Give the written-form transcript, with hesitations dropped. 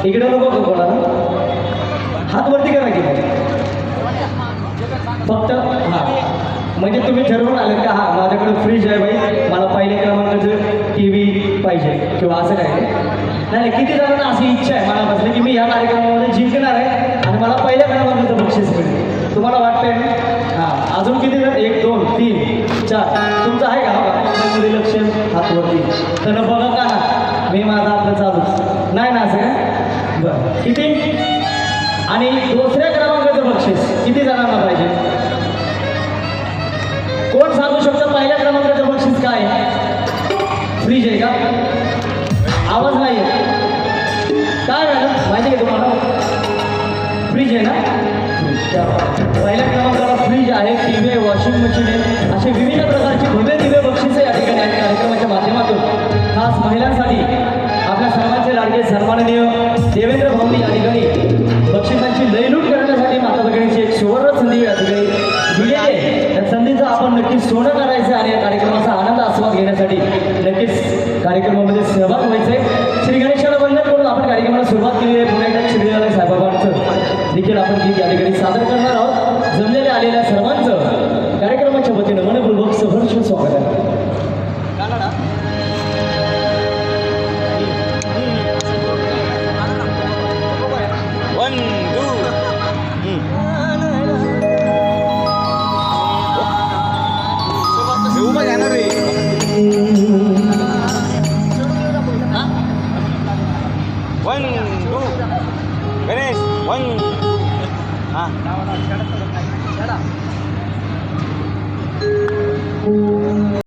इकडे नको का कोणाला हात वरती करा की फक्त हां म्हणजे तुम्ही ठरवून आले का हां माझ्याकडे फ्रीज आहे बाई मला पहिल्या क्रमांकाचं टी व्ही पाहिजे किंवा असं काय नाही किती जणांना अशी इच्छा आहे मला बसली की मी या कार्यक्रमामध्ये जिंकणार आहे आणि मला पहिल्या क्रमांकाचं बक्षीस मिळेल तुम्हाला वाटतंय ना हां अजून किती जण 1 2 3 4 तुमचं आहे का लक्ष हातवरती तर बघा का ना मी माझा आपलं चालूच नाही ना असं काय बरं किती आणि दुसऱ्या क्रमांकाचं बक्षीस किती जणांना पाहिजे कोण सांगू शकतं पहिल्या क्रमांकाचं बक्षीस काय फ्रीज आहे का आवाज नाही आहे काय मॅडम माहिती आहे तुम्हाला फ्रीज आहे ना पहिल्या क्रमांकाला फ्रीज आहे टी व्ही आहे वॉशिंग मशीन आहे असे विविध प्रकारची भव्य दिव्य बक्षिसे या ठिकाणी आहेत कार्यक्रमाच्या माध्यमातून खास महिलांसाठी आपल्या सर्वांचे लाडके सन्माननीय देवेंद्र भाऊंनी या ठिकाणी बक्षिसांची लयलूट करण्यासाठी माता भगिनीची एक सुवर्ण संधी या ठिकाणी दिलेली आहे त्या संधीचं आपण नक्कीच सोनं करायचं आणि या कार्यक्रमाचा आनंद आस्वाद घेण्यासाठी नक्कीच कार्यक्रमामध्ये सहभाग व्हायचा आहे श्री गणेशाला वंदन करून आपण कार्यक्रमाला सुरुवात केली आहे पुन्हा एकदा श्रीराम साईबाबांचं देखील आपण गीत या ठिकाणी सादर करणार आहोत जमलेल्या आलेल्या सर्वांचं कार्यक्रमाच्या वतीनं मनपूर्वक सहर्ष स्वागत आहे गणेश 1 हां